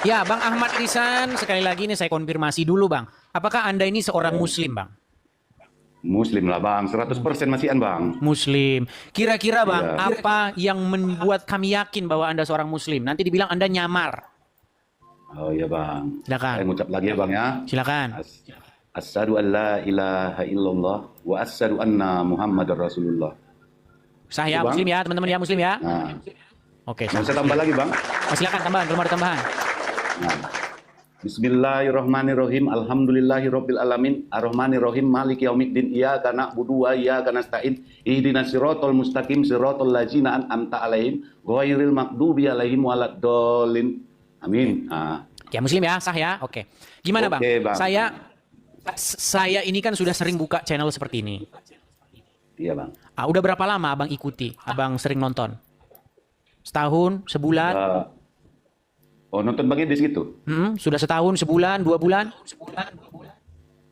Ya, Bang Ahmad Ihsan, sekali lagi ini saya konfirmasi dulu, Bang. Apakah Anda ini seorang Muslim, Bang? Muslim lah bang, 100% masihan bang. Muslim. Kira-kira, Bang, Iya. apa yang membuat kami yakin bahwa Anda seorang Muslim? Nanti dibilang Anda nyamar. Oh iya bang. Silakan. Saya ngucap lagi ya bang ya. Silakan. Asyhadu an la ilaha illallah wa asyhadu anna Muhammadar Rasulullah. Sah ya, Bang. Muslim ya, teman-teman ya, Muslim ya. Nah, Oke, mau sah. saya tambah lagi bang. Silakan tambahan, belum ada tambahan. Nah. Bismillahirrahmanirrahim. Alhamdulillahirabbil alamin. Arrahmanirrahim. Maliki yaumiddin. Iyyaka na'budu wa iyyaka nasta'in. Ihdinas siratal mustaqim siratal ladzina an'amta 'alaihim ghairil maghdubi 'alaihim waladdallin. Amin. Nah. Ya, Muslim ya, sah ya. Oke. Gimana, Bang? Oke, Bang. Saya ini kan sudah sering buka channel seperti ini. Iya bang. Udah berapa lama Abang ikuti? Abang sering nonton? Setahun, sebulan? Oh nonton bang Edis gitu? Sudah setahun, sebulan, 2 bulan?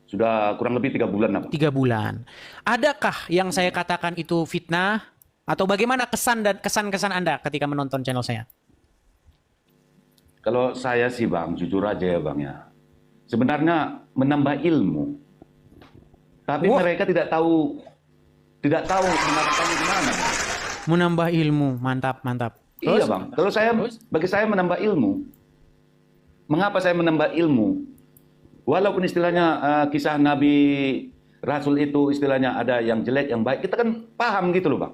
Sudah kurang lebih 3 bulan apa? 3 bulan. Adakah yang saya katakan itu fitnah? Atau bagaimana kesan dan kesan-kesan Anda ketika menonton channel saya? Kalau saya sih bang, jujur aja ya bang ya. Sebenarnya menambah ilmu. Tapi mereka tidak tahu menambahkannya gimana. Menambah ilmu, mantap, mantap. Terus? Iya bang, kalau saya, bagi saya menambah ilmu. Mengapa saya menambah ilmu? Walaupun istilahnya kisah Nabi Rasul itu istilahnya ada yang jelek, yang baik, kita kan paham gitu loh bang.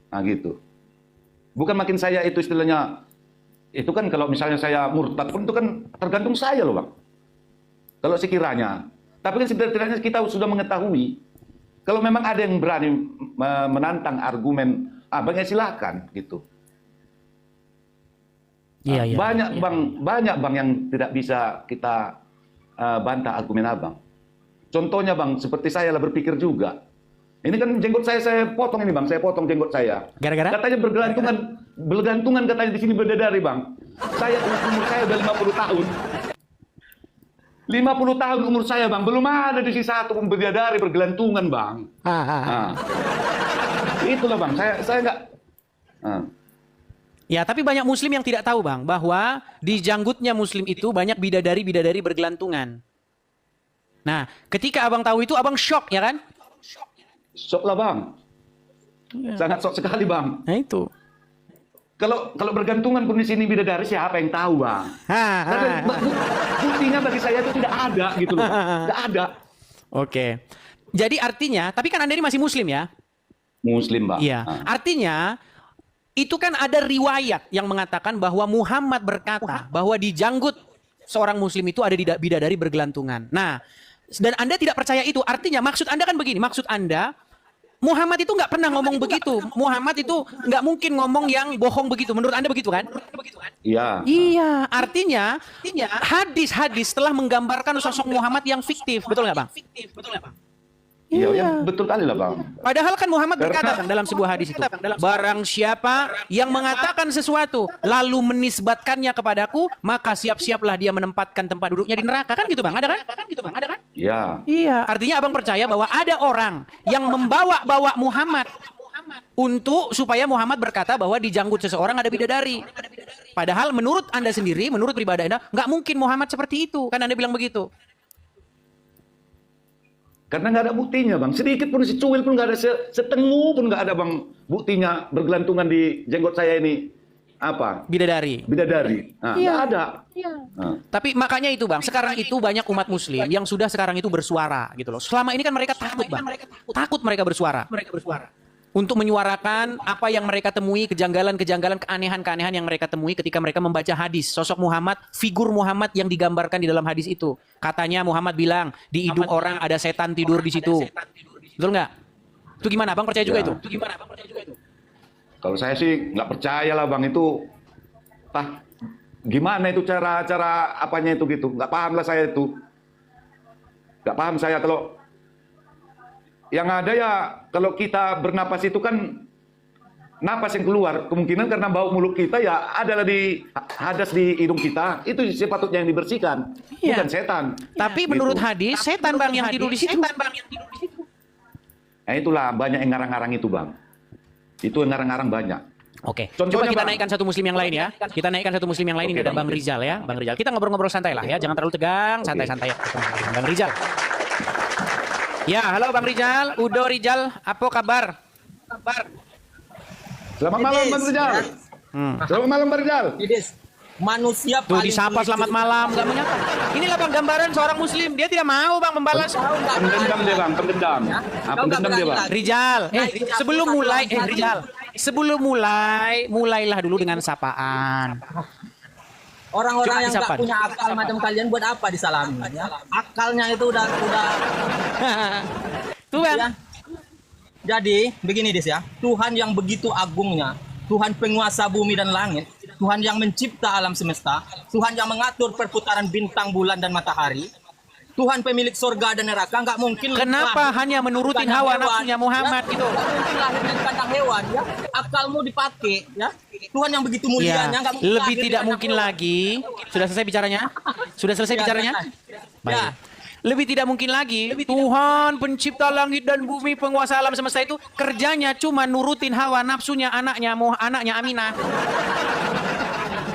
Nah gitu. Bukan makin saya itu istilahnya, itu kan kalau misalnya saya murtad pun itu kan tergantung saya loh bang. Kalau sekiranya. Tapi kan setidaknya kita sudah mengetahui. Kalau memang ada yang berani menantang argumen, bang ya silahkan gitu. Iya. Banyak bang yang tidak bisa kita bantah argumen abang. Contohnya bang, seperti saya lah berpikir juga. Ini kan jenggot saya potong ini bang, saya potong jenggot saya. Gara-gara? Katanya bergelantungan katanya di sini bidadari bang. Saya umur saya udah 50 tahun. 50 tahun umur saya bang, belum ada di sini satu pun bidadari bergelantungan bang. Itulah bang, saya nggak. Ya, tapi banyak Muslim yang tidak tahu, Bang, bahwa di janggutnya Muslim itu banyak bidadari-bidadari bergelantungan. Nah, ketika Abang tahu itu, Abang shock, ya kan? Shock lah bang. Sangat shock sekali bang. Nah, itu. Kalau bergantungan pun di sini bidadari, siapa yang tahu bang? Karena buktinya bagi saya itu tidak ada gitu loh. Tidak ada. Oke. Jadi artinya, tapi kan Anda ini masih Muslim ya? Muslim bang. Iya. Artinya, itu kan ada riwayat yang mengatakan bahwa Muhammad berkata bahwa di janggut seorang Muslim itu ada bidadari bergelantungan. Nah, dan Anda tidak percaya itu. Artinya, maksud Anda kan begini. Maksud Anda, Muhammad itu nggak pernah ngomong begitu. Muhammad itu nggak mungkin ngomong yang bohong begitu. Menurut Anda begitu kan? Iya. Iya, artinya hadis-hadis telah menggambarkan sosok Muhammad yang fiktif. Betul nggak, Bang? Iya, betul kali lah bang. Padahal kan Muhammad berkata kan dalam sebuah hadis itu, barang siapa yang mengatakan sesuatu lalu menisbatkannya kepadaku, maka siap-siaplah dia menempatkan tempat duduknya di neraka. Kan gitu, Bang? Ada kan? Iya. Iya, artinya Abang percaya bahwa ada orang yang membawa-bawa Muhammad supaya Muhammad berkata bahwa di janggut seseorang ada bidadari. Padahal menurut Anda sendiri, menurut pribadi Anda, nggak mungkin Muhammad seperti itu. Kan Anda bilang begitu. Karena nggak ada buktinya bang. Sedikit pun secuil pun nggak ada, setengu pun nggak ada bang. Buktinya bergelantungan di jenggot saya ini apa? Bidadari. Nah, Iya. nggak ada. Nah. Tapi makanya itu bang, sekarang itu banyak umat Muslim yang sudah sekarang itu bersuara gitu loh. Selama ini kan mereka takut bang, takut mereka bersuara. Untuk menyuarakan apa yang mereka temui, kejanggalan-kejanggalan, keanehan-keanehan yang mereka temui ketika mereka membaca hadis. Sosok Muhammad, figur Muhammad yang digambarkan di dalam hadis itu. Katanya Muhammad bilang, di hidung orang ada setan tidur di situ. Betul nggak? Itu gimana? Abang percaya juga itu? Kalau saya sih nggak percaya lah bang itu. Gimana itu cara apanya itu gitu? Nggak paham lah saya itu. Nggak paham saya kalau yang ada ya kalau kita bernapas itu kan napas yang keluar kemungkinan karena bau mulut kita ya adalah hadas di hidung kita itu sepatutnya yang dibersihkan bukan setan. Tapi menurut hadis setan bang yang tidur di situ. Nah itulah banyak yang ngarang-ngarang itu bang. Itu yang ngarang-ngarang banyak. Oke, coba Contohnya, kita Bang. naikkan satu muslim yang lain ya. Kita naikkan satu muslim yang lain. Ini Oke, ada Bang. Bang Rizal ya. Bang Rizal, kita ngobrol-ngobrol santai lah ya. Jangan terlalu tegang, santai-santai ya. Bang Rizal. Ya, halo Bang Rizal. Udo Rizal, apa kabar? Selamat malam, Bang Rizal. Selamat malam, Bang Rizal. Idis, manusia Tuh paling disapa sulit selamat itu- malam, nggak menyapa. Inilah Bang gambaran seorang muslim. Dia tidak mau Bang membalas. Kau nggak Pendendam berani. dia, Bang. Pendendam. Ya? Ah, Kau nggak pendendam dia, berani Bang. lagi. Rizal, sebelum mulai, Rizal. sebelum mulailah dulu dengan sapaan. Orang-orang Coba yang disapa. nggak punya akal macam kalian buat apa disalami? Ya? Akalnya itu udah Tuh Bang. ya. Jadi begini Dis ya, Tuhan yang begitu agungnya, Tuhan penguasa bumi dan langit, Tuhan yang mencipta alam semesta, Tuhan yang mengatur perputaran bintang, bulan dan matahari, Tuhan pemilik surga dan neraka, nggak mungkin Kenapa lahir hanya menurutin kandang hawa hewan, nafsunya Muhammad ya? gitu? Nggak mungkin lahir dari kandang hewan, ya. Akalmu dipakai, ya. Tuhan yang begitu Ya, mulianya, nggak mungkin lebih lahir dari tidak kandang mungkin hewan. lagi. Sudah selesai bicaranya? Sudah selesai Ya, bicaranya? selesai. Baik. Ya. Lebih tidak mungkin lagi. Tuhan pencipta langit dan bumi, penguasa alam semesta itu kerjanya cuma nurutin hawa nafsunya anaknya Aminah.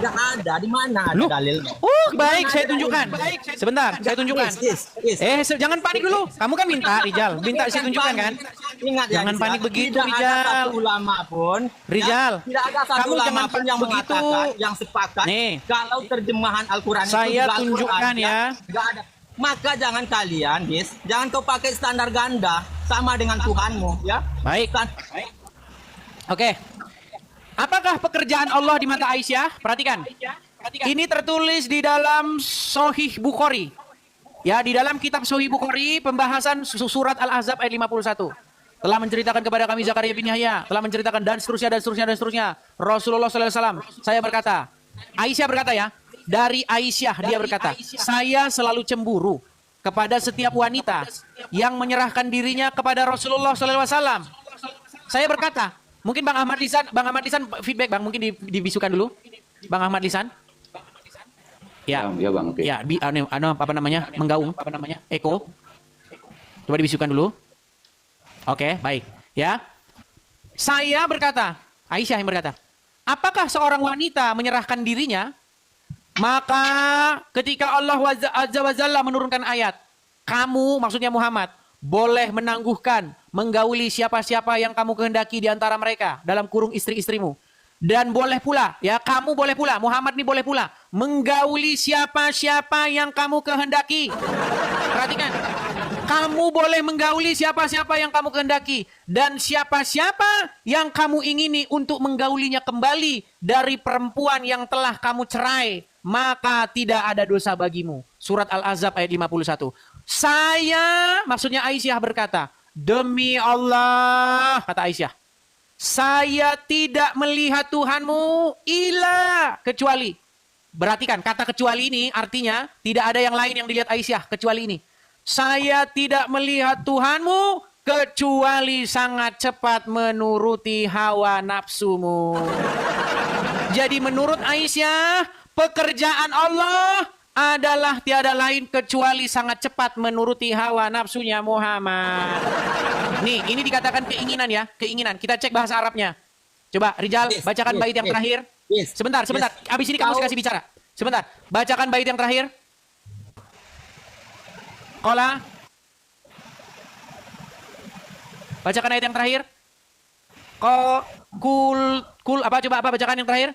Nggak ada, di mana ada Loh? dalilnya? Baik, saya tunjukkan. Sebentar, saya tunjukkan. Yes. Jangan panik dulu. Kamu kan minta, Rizal. Minta saya tunjukkan kan? Ingat ya, Jangan Rizal, panik begitu, tidak Rizal. ada satu ulama pun, Rizal, ya, tidak ada satu kamu ulama jangan pun yang begitu. mengatakan, yang sepakat, Nih. kalau terjemahan Al-Quran itu Saya juga tunjukkan Al-Quran, ya. nggak ada. Maka jangan kalian, jangan kau pakai standar ganda sama dengan Tuhanmu, ya. Baik. Oke. Apakah pekerjaan Allah di mata Aisyah? Perhatikan. Ini tertulis di dalam Sahih Bukhari. Ya, di dalam kitab Sahih Bukhari, pembahasan surat Al-Ahzab ayat 51. Telah menceritakan kepada kami Zakaria bin Yahya, telah menceritakan dan seterusnya. Rasulullah SAW, saya berkata, Aisyah berkata ya, dari Aisyah dia berkata, saya selalu cemburu kepada setiap wanita yang menyerahkan dirinya kepada Rasulullah SAW. Saya berkata, mungkin Bang Ahmad Lisan feedback Bang, mungkin dibisukan dulu, Bang Ahmad Lisan. Ya, Ya, Bang. Oke. ya, apa namanya, menggaung, apa namanya, eko. Coba dibisukan dulu. Oke, baik. Ya, saya berkata, Aisyah yang berkata, apakah seorang wanita menyerahkan dirinya? Maka ketika Allah Azza wa Jalla menurunkan ayat, kamu, maksudnya Muhammad, boleh menangguhkan, menggauli siapa-siapa yang kamu kehendaki di antara mereka, dalam kurung istri-istrimu. Dan boleh pula, ya kamu boleh pula, Muhammad ini boleh pula, menggauli siapa-siapa yang kamu kehendaki. Perhatikan, kamu boleh menggauli siapa-siapa yang kamu kehendaki. Dan siapa-siapa yang kamu ingini untuk menggaulinya kembali dari perempuan yang telah kamu cerai, maka tidak ada dosa bagimu. Surat Al-Ahzab ayat 51. Saya, maksudnya Aisyah berkata, demi Allah, kata Aisyah, saya tidak melihat Tuhanmu ila kecuali. Perhatikan, kata kecuali ini artinya tidak ada yang lain yang dilihat Aisyah kecuali ini. Saya tidak melihat Tuhanmu kecuali sangat cepat menuruti hawa nafsumu. Jadi menurut Aisyah, pekerjaan Allah adalah tiada lain kecuali sangat cepat menuruti hawa nafsunya Muhammad. Nih, ini dikatakan keinginan ya, keinginan. Kita cek bahasa Arabnya. Coba, Rizal, bacakan bait yang terakhir. Sebentar. Abis ini kamu kasih bicara. Sebentar, bacakan bait yang terakhir. Kola. Bacakan ayat yang terakhir. Apa coba apa bacakan yang terakhir?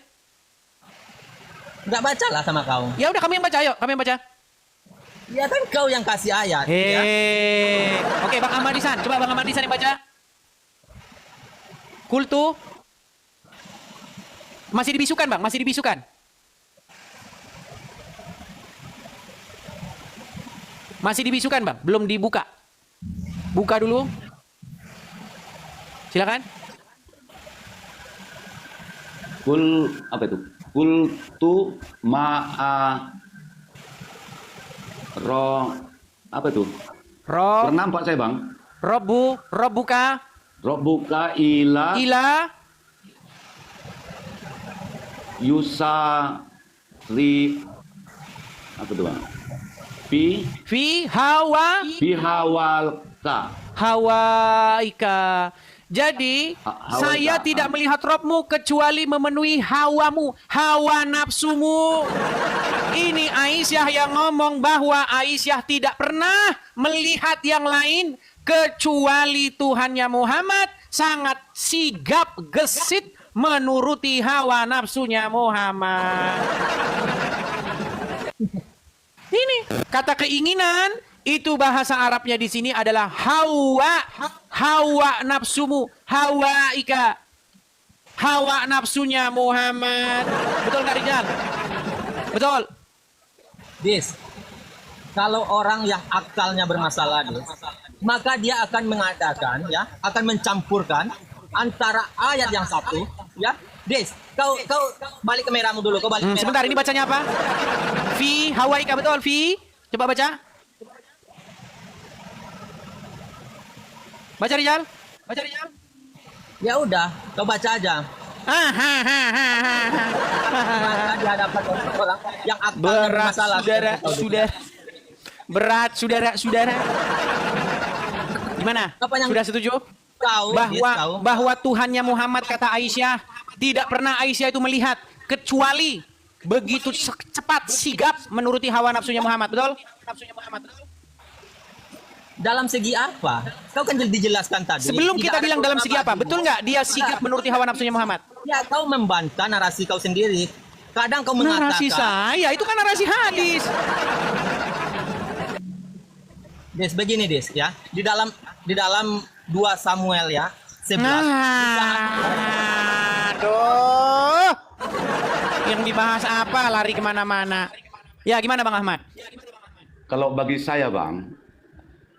Nggak baca lah sama kau. Ya udah kamu yang baca, ayo, kamu yang baca. Ya kan kau yang kasih ayat. Ya. Oke, Bang Ahmad Ihsan, coba Bang Ahmad Ihsan yang baca. Kultu. Masih dibisukan, Bang, masih dibisukan. Masih dibisukan, Bang, belum dibuka. Buka dulu. Silakan. Apa itu? Kultu ma'a apa itu? Nampak saya, Bang. Robbuka Ila yusari apa itu, Bang? fi Hawalka. hawaika. Jadi Hawa saya tak. tidak melihat Robmu kecuali memenuhi hawamu, hawa nafsumu. Ini Aisyah yang ngomong bahwa Aisyah tidak pernah melihat yang lain kecuali Tuhannya Muhammad, sangat sigap gesit menuruti hawa nafsunya Muhammad. Ini kata keinginan itu bahasa Arabnya di sini adalah hawa, hawa nafsumu, hawa ika, hawa nafsunya Muhammad. Betul nggak Rijal? Betul. Dis, kalau orang yang akalnya bermasalah, Dis, maka dia akan mengadakan, ya, akan mencampurkan antara ayat yang satu, ya. Dis, kau balik ke merahmu dulu, kau balik. Sebentar, ini bacanya apa? Fi hawa ika, betul? Fi, coba baca. Baca Rijal. Baca Rijal. Ya udah, kau baca aja. Maka di hadapan orang yang akalnya Berat bermasalah. saudara. Berat saudara. Gimana? Apa yang- Sudah setuju? Kau, Dis, kau. Bahwa Tuhannya Muhammad, kata Aisyah, tidak pernah Aisyah itu melihat kecuali begitu cepat sigap menuruti hawa nafsunya Muhammad. Betul? Nafsunya Muhammad. Betul? Dalam segi apa? Kau kan dijelaskan tadi. Sebelum Tidak kita ada bilang dalam segi apa, programa. betul nggak dia sigap menuruti hawa nafsunya Muhammad? Ya, kau membantah narasi kau sendiri. Kadang kau mengatakan. Narasi saya, itu kan narasi hadis. Des, begini Des, ya. Di dalam 2 Samuel ya, 11. Aduh. Yang dibahas apa, lari kemana-mana. Ya, gimana Bang Ahmad? Kalau bagi saya, Bang,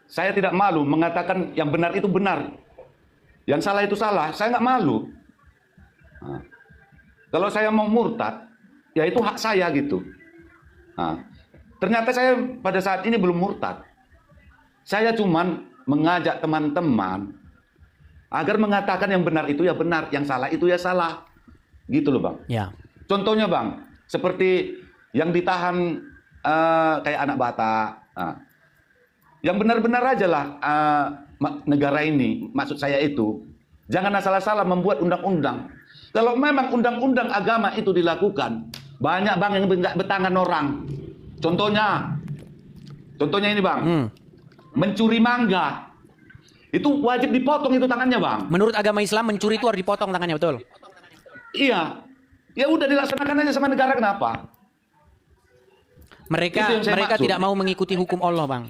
saya tidak malu mengatakan yang benar itu benar. Yang salah itu salah, saya nggak malu. Nah, kalau saya mau murtad, ya itu hak saya gitu. Nah, ternyata saya pada saat ini belum murtad. Saya cuman mengajak teman-teman agar mengatakan yang benar itu ya benar, yang salah itu ya salah. Gitu loh, Bang. Ya. Contohnya, Bang, seperti yang ditahan kayak anak Batak. Nah, yang benar-benar aja lah negara ini, maksud saya itu, jangan asal-asalan membuat undang-undang. Kalau memang undang-undang agama itu dilakukan, banyak Bang yang nggak bertangan orang. Contohnya ini Bang, mencuri mangga. Itu wajib dipotong itu tangannya Bang. Menurut agama Islam mencuri itu harus dipotong tangannya, betul? Iya. Ya udah dilaksanakan aja sama negara, kenapa? Itu Mereka yang saya maksud. tidak mau mengikuti hukum Allah, Bang.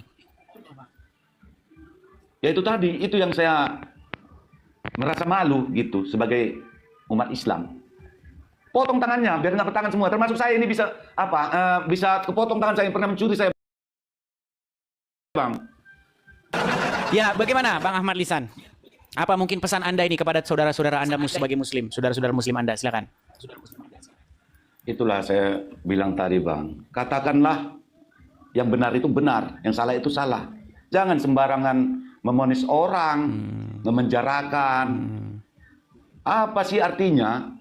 Ya itu tadi, itu yang saya merasa malu gitu sebagai umat Islam. Potong tangannya biar nggak bertangan semua. Termasuk saya ini bisa bisa kepotong tangan saya yang pernah mencuri saya, Bang. Ya, bagaimana Bang Ahmad Lisan? Apa mungkin pesan Anda ini kepada saudara-saudara Anda sebagai Muslim, saudara-saudara Muslim Anda? Silakan. Itulah saya bilang tadi, Bang. Katakanlah yang benar itu benar, yang salah itu salah. Jangan sembarangan memonis orang, memenjarakan. Apa sih artinya?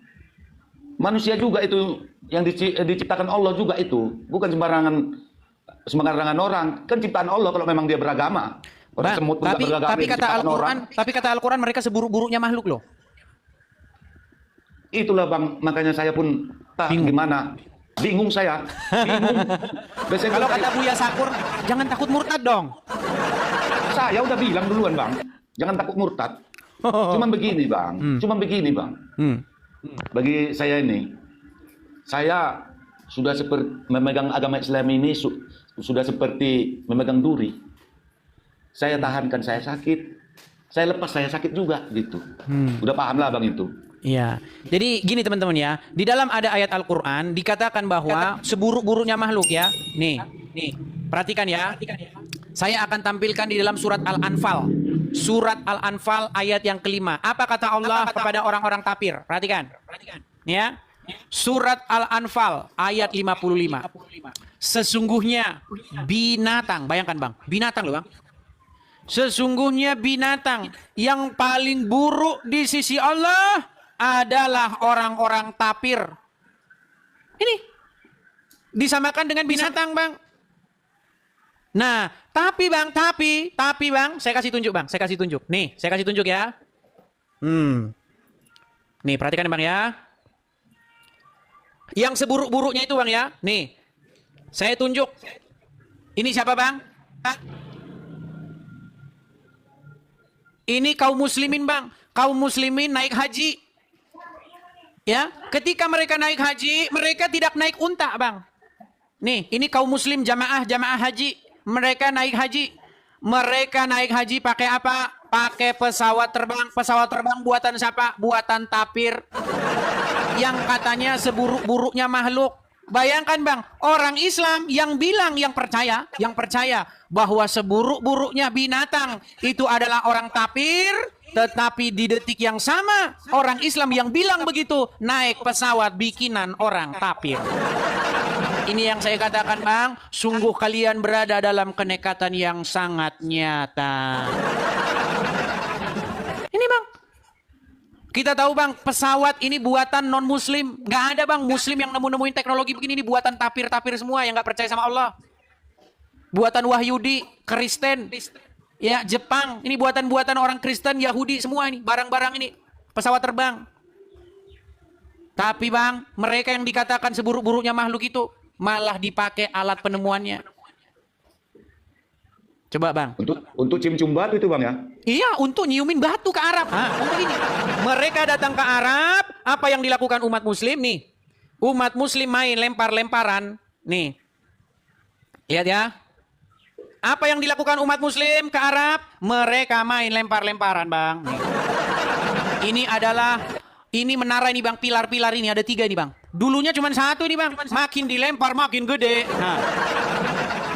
Manusia juga itu yang diciptakan Allah juga itu, bukan sembarangan orang. Kan ciptaan Allah kalau memang dia beragama. Orang Bang, semut pun nggak beragama, tapi yang kata diciptakan Al-Quran, orang. tapi kata Al-Quran mereka seburuk-buruknya makhluk loh. Itulah Bang, makanya saya pun Bingung. gimana? Bingung saya. Bingung. Biasanya Kalau saya- kata Buya Sakur, jangan takut murtad dong. Saya udah bilang duluan Bang, jangan takut murtad. Cuman begini Bang, Bagi saya ini, saya sudah seperti memegang agama Islam ini sudah seperti memegang duri. Saya tahankan, saya sakit. Saya lepas, saya sakit juga gitu. Udah paham lah Bang itu. Iya. Jadi gini teman-teman ya, di dalam ada ayat Al-Quran dikatakan bahwa seburuk-buruknya makhluk ya. Nih, perhatikan ya. Saya akan tampilkan di dalam surat Al-Anfal. Surat Al-Anfal ayat yang kelima. Apa kata Allah kepada orang-orang kafir? Perhatikan. Ya. Surat Al-Anfal ayat 55. Sesungguhnya binatang, bayangkan Bang, binatang loh Bang. Sesungguhnya binatang yang paling buruk di sisi Allah adalah orang-orang tapir. Ini disamakan dengan binatang, Bang. Nah, tapi Bang, saya kasih tunjuk, Bang. Saya kasih tunjuk. Nih, saya kasih tunjuk ya. Nih, perhatikan Bang ya. Yang seburuk-buruknya itu Bang ya. Nih, saya tunjuk. Ini siapa Bang? Ini kaum muslimin Bang. Kaum muslimin naik haji. Ya, ketika mereka naik haji, mereka tidak naik unta Bang. Nih, ini kaum muslim jamaah haji. Mereka naik haji. Mereka naik haji pakai apa? Pakai pesawat terbang. Pesawat terbang buatan siapa? Buatan tapir. Yang katanya seburuk-buruknya makhluk. Bayangkan Bang, orang Islam yang bilang, yang percaya bahwa seburuk-buruknya binatang itu adalah orang tapir, tetapi di detik yang sama orang Islam yang bilang begitu naik pesawat bikinan orang tapir. Ini yang saya katakan Bang, sungguh kalian berada dalam kenekatan yang sangat nyata. Ini Bang, kita tahu Bang, pesawat ini buatan non-muslim. Nggak ada Bang, muslim yang nemu-nemuin teknologi begini. Ini buatan tapir-tapir semua yang nggak percaya sama Allah. Buatan Wahyudi, Kristen, ya Jepang. Ini buatan-buatan orang Kristen, Yahudi semua ini. Barang-barang ini, pesawat terbang. Tapi Bang, mereka yang dikatakan seburuk-buruknya makhluk itu malah dipakai alat penemuannya. Coba Bang. Untuk cium-cium batu itu Bang ya? Iya, untuk nyiumin batu ke Arab. Untuk ini. Mereka datang ke Arab, apa yang dilakukan umat muslim nih? Umat muslim main lempar-lemparan. Nih. Lihat ya. Apa yang dilakukan umat muslim ke Arab? Mereka main lempar-lemparan Bang. Nih. Ini menara ini Bang, pilar-pilar ini ada 3 nih Bang. Dulunya cuma 1 nih Bang. Makin dilempar makin gede. Nah.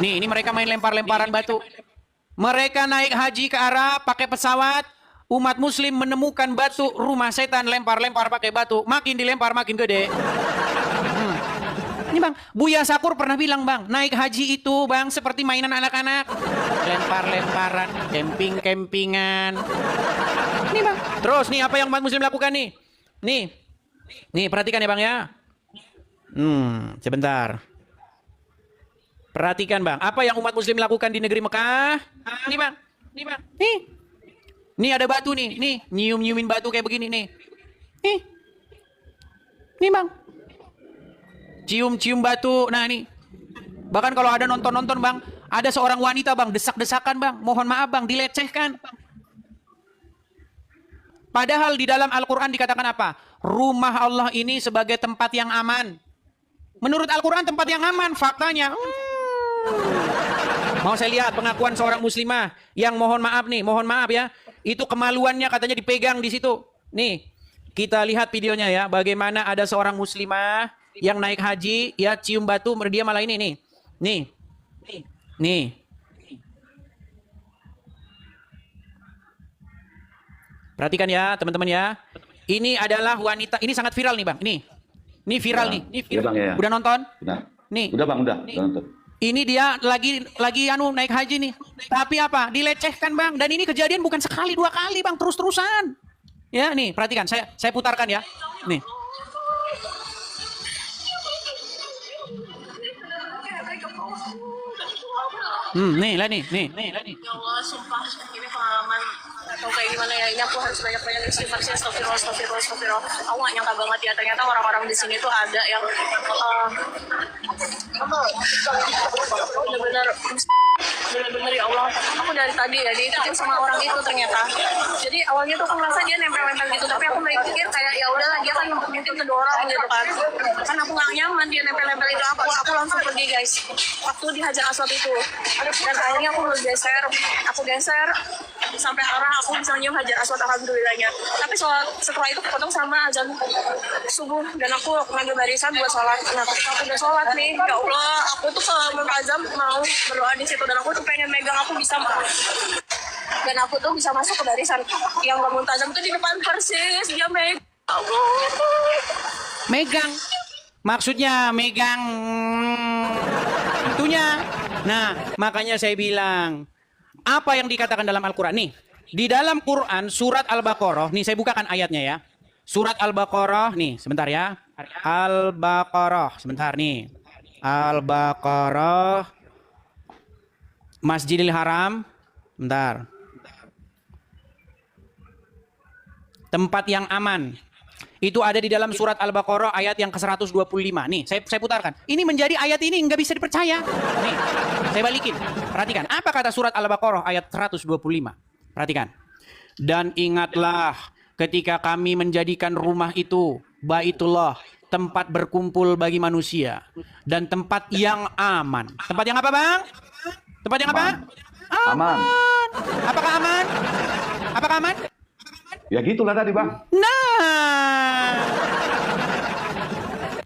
Nih, ini mereka main lempar-lemparan batu. Mereka naik haji ke Arab pakai pesawat. Umat muslim menemukan batu rumah setan, lempar-lempar pakai batu. Makin dilempar makin gede. Ini Bang, Buya Sakur pernah bilang Bang, naik haji itu Bang seperti mainan anak-anak. Lempar-lemparan, camping-campingan. Ini Bang. Terus nih apa yang umat muslim lakukan nih? Nih perhatikan ya Bang ya. Sebentar. Perhatikan Bang, apa yang umat muslim lakukan di negeri Mekah? Nih Bang. Nih ada batu nih. Nih, nyium-nyiumin batu kayak begini nih. Nih Bang. Cium-cium batu. Nah nih. Bahkan kalau ada nonton-nonton Bang, ada seorang wanita Bang, desak-desakan Bang. Mohon maaf Bang, dilecehkan. Padahal di dalam Al-Quran dikatakan apa? Rumah Allah ini sebagai tempat yang aman. Menurut Al-Quran tempat yang aman. Faktanya, mau saya lihat pengakuan seorang muslimah yang mohon maaf ya, itu kemaluannya katanya dipegang di situ. Nih, kita lihat videonya ya, bagaimana ada seorang muslimah yang naik haji, ya cium batu, dia malah ini nih. Perhatikan ya teman-teman ya. Ini adalah wanita, ini sangat viral nih Bang. Ini viral nih. Ini viral. Ya, Bang, ya. Udah nonton? Benar. Nih. Udah Bang, udah nonton. Ini dia lagi naik haji nih. Tapi apa? Dilecehkan Bang. Dan ini kejadian bukan sekali 2 kali Bang, terus-terusan. Ya, nih, perhatikan. Saya putarkan ya. Nih. Nih. Ya Allah, sumpah ini pengalaman atau kayak gimana ya, ini aku harus banyak-banyak istighfar sih, astagfirullah. Aku gak nyangka banget ya, ternyata orang-orang di sini tuh ada yang bener-bener ya Allah, aku dari tadi ya diikutin sama orang itu ternyata. Jadi awalnya tuh aku ngerasa dia nempel-nempel gitu, tapi aku pikir kayak ya udahlah, dia kan mungkin kedorong gitu kan aku gak nyaman dia nempel-nempel itu. Aku langsung pergi guys waktu di Hajar Aswad itu, dan akhirnya aku geser sampai arah aku bisa nyium Hajar Aswad, alhamdulillahnya. Tapi setelah itu kepotong sama azan subuh dan aku ngambil barisan buat sholat. Nah ketika aku udah sholat nih, ya Allah, aku tuh ke Muntazam mau berdoa di situ, dan aku tuh pengen megang, aku bisa dan aku tuh bisa masuk ke barisan yang ke Muntazam tuh di depan persis dia Megang. Maksudnya megang itunya. Nah, makanya saya bilang, apa yang dikatakan dalam Al-Quran nih? Di dalam Quran surat Al-Baqarah, nih saya bukakan ayatnya ya. Surat Al-Baqarah nih, sebentar ya. Al-Baqarah, sebentar nih. Al-Baqarah Masjidil Haram. Bentar. tempat yang aman. Itu ada di dalam surat Al-Baqarah ayat yang ke-125. Nih, saya putarkan. Ini menjadi ayat ini nggak bisa dipercaya. Nih, saya balikin. Perhatikan, apa kata surat Al-Baqarah ayat 125? Perhatikan. Dan ingatlah ketika kami menjadikan rumah itu, Baitullah, tempat berkumpul bagi manusia. Dan tempat yang aman. Tempat yang apa, Bang? Tempat yang apa? Aman. Apakah aman? Apakah aman? Ya gitulah tadi, Bang. Nah,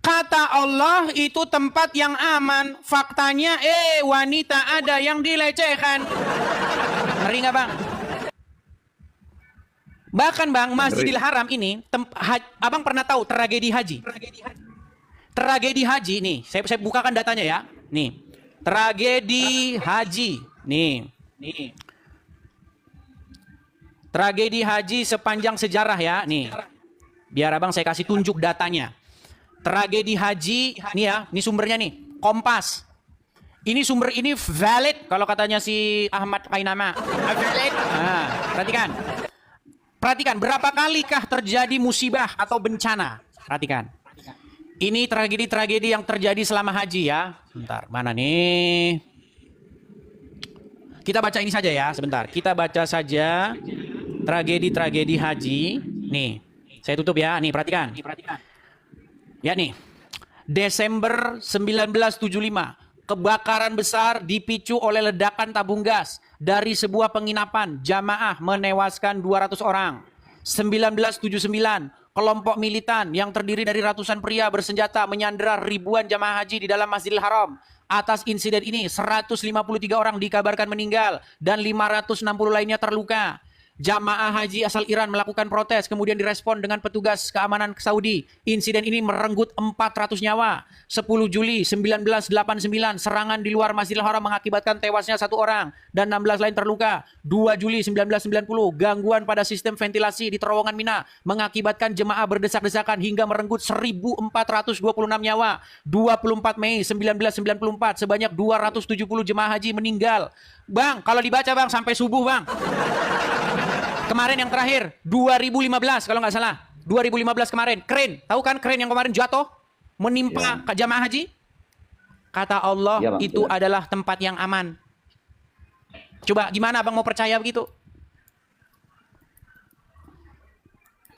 kata Allah itu tempat yang aman. Faktanya, wanita ada yang dilecehkan. Ngeri nggak, Bang? Bahkan, Bang, Masjidil Haram ini, Abang pernah tahu tragedi haji? Tragedi haji, nih, saya bukakan datanya ya. Nih, tragedi haji. Nih. Tragedi haji sepanjang sejarah ya, nih. Biar Abang saya kasih tunjuk datanya. Tragedi haji, nih ya, ini sumbernya nih, Kompas. Ini sumber ini valid kalau katanya si Ahmad Kainama. Valid. Nah, perhatikan berapa kalikah terjadi musibah atau bencana. Perhatikan. Ini tragedi-tragedi yang terjadi selama haji ya. Bentar, mana nih? Kita baca ini saja ya, sebentar. Kita baca saja tragedi-tragedi haji. Nih, saya tutup ya. Nih, perhatikan. Ya nih, Desember 1975, kebakaran besar dipicu oleh ledakan tabung gas dari sebuah penginapan. Jamaah menewaskan 200 orang. 1979, kelompok militan yang terdiri dari ratusan pria bersenjata menyandera ribuan jamaah haji di dalam Masjidil Haram. Atas insiden ini 153 orang dikabarkan meninggal dan 560 lainnya terluka. Jamaah haji asal Iran melakukan protes, kemudian direspon dengan petugas keamanan Saudi. Insiden ini merenggut 400 nyawa. 10 Juli 1989, serangan di luar Masjidil Haram mengakibatkan tewasnya 1 orang dan 16 lain terluka. 2 Juli 1990, gangguan pada sistem ventilasi di terowongan Mina mengakibatkan jemaah berdesak-desakan hingga merenggut 1.426 nyawa. 24 Mei 1994, sebanyak 270 jemaah haji meninggal. Bang, kalau dibaca Bang sampai subuh Bang. Kemarin yang terakhir 2015 kalau nggak salah, 2015 kemarin kren, tahu kan kren yang kemarin jatuh menimpa jamaah haji? Kata Allah Ya, Bang, itu adalah tempat yang aman. Coba gimana Abang mau percaya begitu?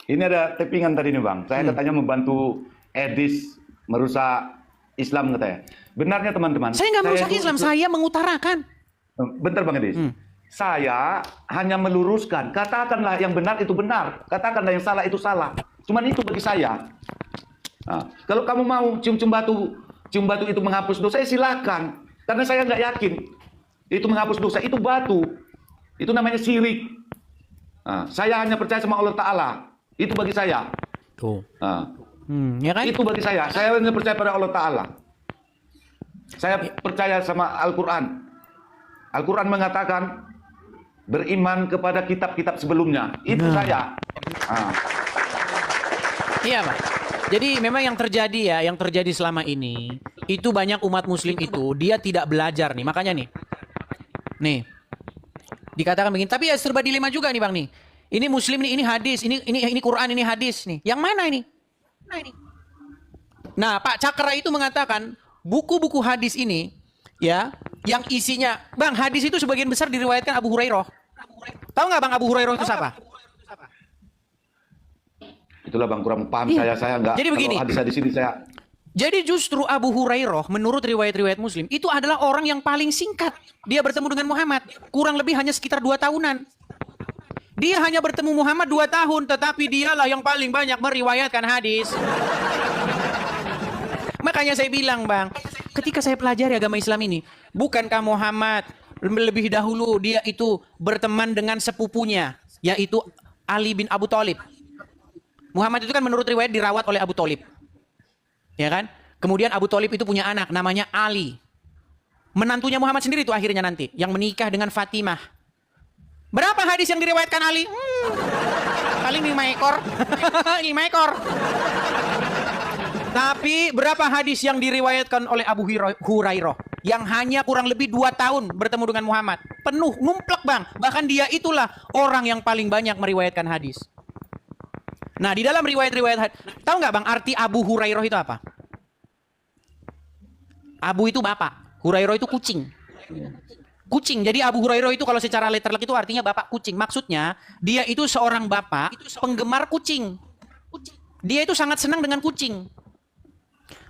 Ini ada tappingan tadi nih, Bang. Saya katanya membantu Edis merusak Islam katanya. Benarnya teman-teman. Saya nggak merusak Islam, saya mengutarakan. Bentar Bang Edis. Saya hanya meluruskan. Katakanlah yang benar itu benar. Katakanlah yang salah itu salah. Cuman itu bagi saya. Nah, kalau kamu mau cium batu itu menghapus dosa, silakan. Karena saya nggak yakin itu menghapus dosa. Itu batu. Itu namanya syirik. Nah, saya hanya percaya sama Allah Ta'ala. Itu bagi saya. Tuh. Nah, Ya kan? itu bagi saya. Saya hanya percaya pada Allah Ta'ala. Saya percaya sama Al-Quran. Al-Quran mengatakan beriman kepada kitab-kitab sebelumnya. Itu saya. Nah. Iya Pak. Jadi memang yang terjadi selama ini, itu banyak umat muslim itu, dia tidak belajar nih. Makanya nih, dikatakan begini, tapi ya serba dilema juga nih Bang nih. Ini muslim nih, ini hadis, ini Quran, ini hadis nih. Yang mana ini? Nah, Pak Cakra itu mengatakan, buku-buku hadis ini, ya, yang isinya, Bang, hadis itu sebagian besar diriwayatkan Abu Hurairah. Tahu nggak Bang Abu Hurairah itu siapa? Itulah Bang, kurang paham saya nggak. Jadi begini. Kalau hadis-hadis ini saya. Jadi justru Abu Hurairah menurut riwayat-riwayat Muslim itu adalah orang yang paling singkat. Dia bertemu dengan Muhammad kurang lebih hanya sekitar 2 tahunan. Dia hanya bertemu Muhammad 2 tahun, tetapi dialah yang paling banyak meriwayatkan hadis. Makanya saya bilang Bang, ketika saya pelajari agama Islam ini, bukankah Muhammad lebih dahulu dia itu berteman dengan sepupunya, yaitu Ali bin Abu Thalib. Muhammad itu kan menurut riwayat dirawat oleh Abu Thalib. Ya kan? Kemudian Abu Thalib itu punya anak namanya Ali. Menantunya Muhammad sendiri itu akhirnya nanti yang menikah dengan Fatimah. Berapa hadis yang diriwayatkan Ali? Paling 5 ekor. 5 ekor. Tapi berapa hadis yang diriwayatkan oleh Abu Hurairah yang hanya kurang lebih 2 tahun bertemu dengan Muhammad? Penuh, numplek Bang. Bahkan dia itulah orang yang paling banyak meriwayatkan hadis. Nah, di dalam riwayat-riwayat, tahu nggak Bang arti Abu Hurairah itu apa? Abu itu bapak, Hurairah itu kucing. Kucing. Jadi Abu Hurairah itu kalau secara literal itu artinya bapak kucing. Maksudnya dia itu seorang bapak penggemar kucing. Dia itu sangat senang dengan kucing.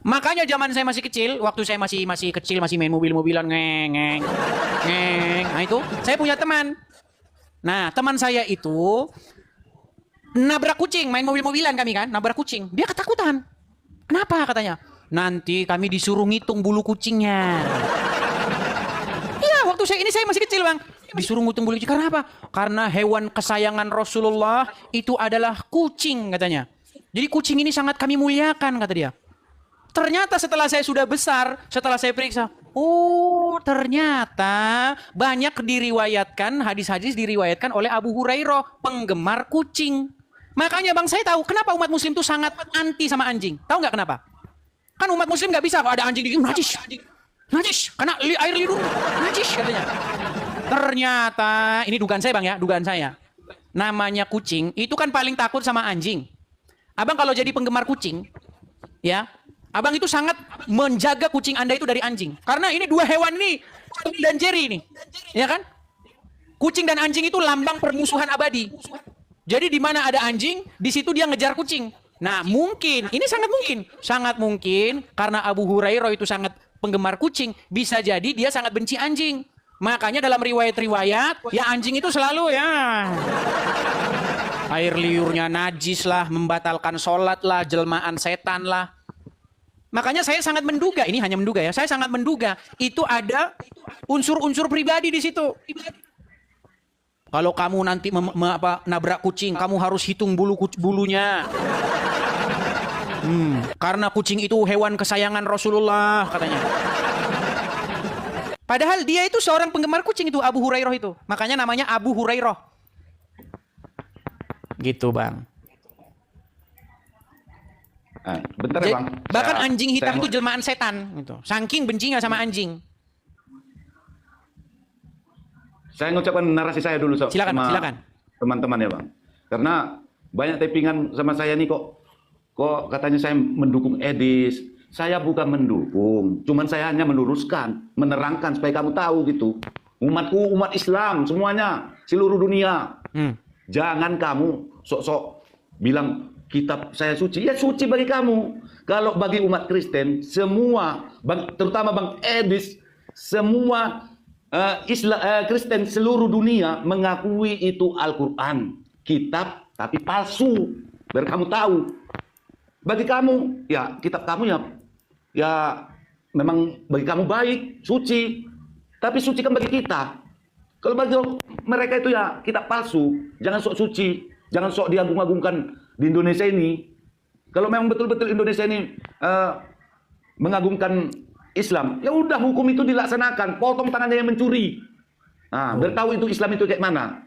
Makanya zaman saya masih kecil, waktu saya masih kecil, masih main mobil-mobilan ngeng. Nah itu, saya punya teman. Nah, teman saya itu nabrak kucing, main mobil-mobilan kami kan, nabrak kucing. Dia ketakutan. Kenapa katanya? Nanti kami disuruh ngitung bulu kucingnya. Iya, waktu saya masih kecil, Bang. Disuruh ngitung bulu kucing. Karena apa? Karena hewan kesayangan Rasulullah itu adalah kucing katanya. Jadi kucing ini sangat kami muliakan kata dia. Ternyata setelah saya sudah besar, setelah saya periksa, oh ternyata banyak diriwayatkan, hadis-hadis diriwayatkan oleh Abu Hurairah, penggemar kucing. Makanya Bang saya tahu kenapa umat muslim itu sangat anti sama anjing. Tahu nggak kenapa? Kan umat muslim nggak bisa kalau ada anjing di najis. Najis, karena air liur, najis katanya. Ternyata, ini dugaan saya Bang ya, dugaan saya. Namanya kucing, itu kan paling takut sama anjing. Abang kalau jadi penggemar kucing, ya, Abang itu sangat menjaga kucing Anda itu dari anjing. Karena ini dua hewan ini, Tom dan Jerry ini. Ya kan? Kucing dan anjing itu lambang permusuhan abadi. Jadi di mana ada anjing, di situ dia ngejar kucing. Nah, mungkin, ini sangat mungkin karena Abu Hurairah itu sangat penggemar kucing, bisa jadi dia sangat benci anjing. Makanya dalam riwayat-riwayat, ya anjing itu selalu ya air liurnya najis lah, membatalkan sholat lah, jelmaan setan lah. Makanya saya sangat menduga, ini hanya menduga ya, saya sangat menduga itu ada unsur-unsur pribadi di situ. Kalau kamu nanti nabrak kucing, kamu harus hitung bulunya. Karena kucing itu hewan kesayangan Rasulullah katanya. Padahal dia itu seorang penggemar kucing itu, Abu Hurairah itu. Makanya namanya Abu Hurairah. Gitu Bang. Bentar ya Bang. Bahkan anjing hitam itu jelmaan setan gitu. Saking bencinya sama anjing. Saya ngucapkan narasi saya dulu Silakan. Teman-teman ya Bang. Karena banyak tappingan sama saya nih kok katanya saya mendukung Edis. Saya bukan mendukung, cuman saya hanya meluruskan, menerangkan supaya kamu tahu gitu. Umatku, umat Islam semuanya, seluruh dunia. Jangan kamu sok-sok bilang kitab saya suci. Ya suci bagi kamu. Kalau bagi umat Kristen, semua, terutama Bang Edis, semua Kristen seluruh dunia mengakui itu Al-Quran. Kitab tapi palsu. Biar kamu tahu. Bagi kamu, ya kitab kamu ya memang bagi kamu baik, suci. Tapi suci kan bagi kita. Kalau bagi mereka itu ya kitab palsu. Jangan sok suci. Jangan sok diagung-agungkan di Indonesia ini. Kalau memang betul-betul Indonesia ini mengagungkan Islam, ya udah hukum itu dilaksanakan. Potong tangannya yang mencuri. Nah, biar tahu itu Islam itu kayak mana.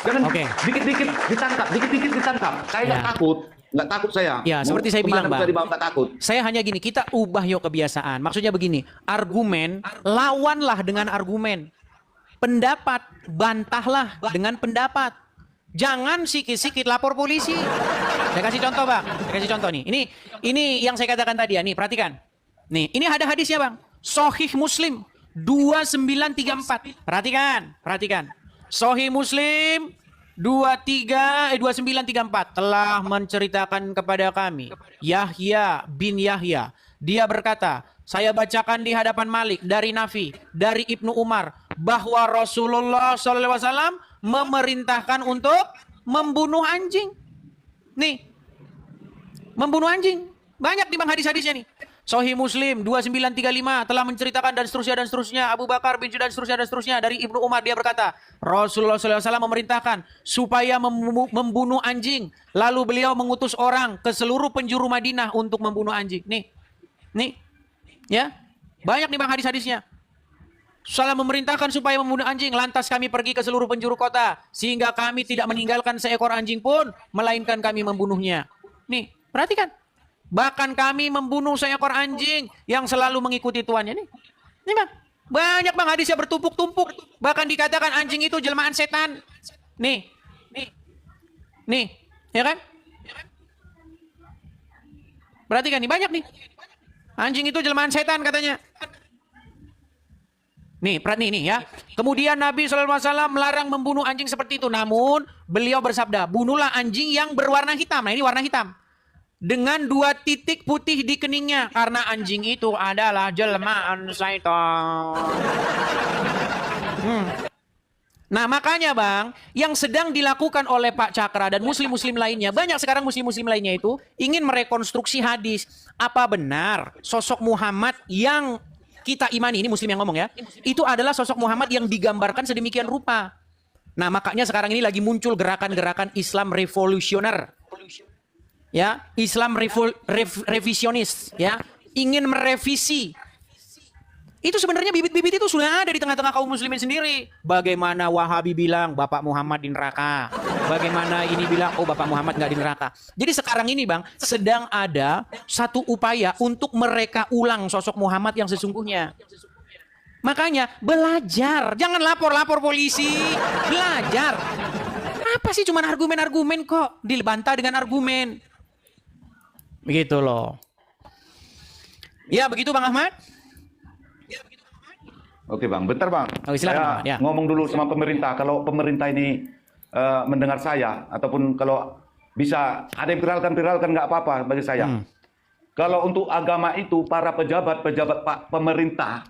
Jangan dikit-dikit ditangkap. Saya nggak takut. Nggak takut saya. Ya, seperti saya bilang, Bang. Nggak takut. Saya hanya gini, kita ubah yuk kebiasaan. Maksudnya begini, argumen, lawanlah dengan argumen. Pendapat, bantahlah dengan pendapat. Jangan sikit-sikit lapor polisi. Saya kasih contoh, Bang. Saya kasih contoh nih. Ini yang saya katakan tadi ya. Nih, perhatikan. Nih, ini ada hadisnya, Bang. Sahih Muslim 2934. Perhatikan. Sahih Muslim 2934 telah menceritakan kepada kami Yahya bin Yahya. Dia berkata, saya bacakan di hadapan Malik dari Nafi, dari Ibnu Umar, bahwa Rasulullah SAW memerintahkan untuk membunuh anjing. Nih, membunuh anjing. Banyak di bang hadis-hadisnya nih. Sahih Muslim 2935 telah menceritakan dan seterusnya Abu Bakar bin dan seterusnya dari Ibnu Umar. Dia berkata, Rasulullah SAW memerintahkan supaya membunuh anjing. Lalu beliau mengutus orang ke seluruh penjuru Madinah untuk membunuh anjing. Nih, ya, banyak nih bang hadis-hadisnya. Salah memerintahkan supaya membunuh anjing. Lantas kami pergi ke seluruh penjuru kota sehingga kami tidak meninggalkan seekor anjing pun, melainkan kami membunuhnya. Nih, perhatikan. Bahkan kami membunuh seekor anjing yang selalu mengikuti tuannya. Nih bang, banyak bang hadisnya bertumpuk-tumpuk. Bahkan dikatakan anjing itu jelmaan setan. Nih, ya kan? Perhatikan nih, banyak nih. Anjing itu jelmaan setan katanya. Nih, nih ya. Kemudian Nabi SAW melarang membunuh anjing seperti itu. Namun beliau bersabda, bunuhlah anjing yang berwarna hitam. Nah ini warna hitam. Dengan 2 titik putih di keningnya. Karena anjing itu adalah jelmaan setan. Nah makanya bang, yang sedang dilakukan oleh Pak Cakra dan muslim-muslim lainnya, banyak sekarang muslim-muslim lainnya itu ingin merekonstruksi hadis. Apa benar sosok Muhammad yang kita imani, ini muslim yang ngomong ya, itu adalah sosok Muhammad yang digambarkan sedemikian rupa. Nah makanya sekarang ini lagi muncul gerakan-gerakan Islam revolusioner. Ya, Islam revisionis, ya, ingin merevisi. Itu sebenarnya bibit-bibit itu sudah ada di tengah-tengah kaum muslimin sendiri. Bagaimana Wahabi bilang Bapak Muhammad di neraka. Bagaimana ini bilang oh Bapak Muhammad nggak di neraka. Jadi sekarang ini bang sedang ada satu upaya untuk mereka ulang sosok Muhammad yang sesungguhnya. Makanya belajar, jangan lapor-lapor polisi, belajar. Apa sih cuman argumen-argumen kok dibantah dengan argumen. Begitu loh. Ya begitu Bang Ahmad. Oke bang, bentar bang. Oh, silakan, Saya Bang. Ya. ngomong dulu sama pemerintah. Kalau pemerintah ini mendengar saya, ataupun kalau bisa ada yang viralkan nggak apa-apa bagi saya. Kalau untuk agama itu para pejabat-pejabat pemerintah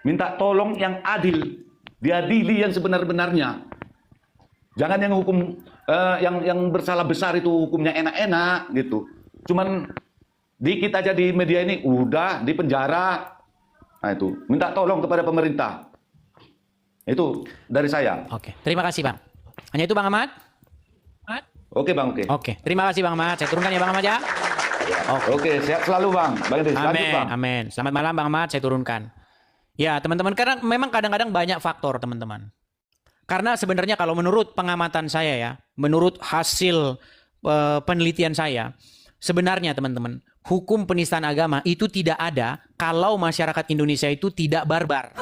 minta tolong yang adil, diadili yang sebenar-benarnya. Jangan yang hukum yang bersalah besar itu hukumnya enak-enak gitu. Cuman dikit aja di media ini udah di penjara. Nah itu, minta tolong kepada pemerintah. Itu dari saya. Oke, terima kasih Bang. Hanya itu Bang Ahmad? Oke bang, oke. Oke, terima kasih Bang Ahmad. Saya turunkan ya Bang Ahmad ya. Oke, sehat selalu bang. Bang Idris, lanjut Amin, bang. amin. Selamat malam Bang Ahmad, saya turunkan. Ya teman-teman, karena memang kadang-kadang banyak faktor teman-teman. Karena sebenarnya kalau menurut pengamatan saya ya, menurut hasil penelitian saya, sebenarnya teman-teman, hukum penistaan agama itu tidak ada kalau masyarakat Indonesia itu tidak barbar.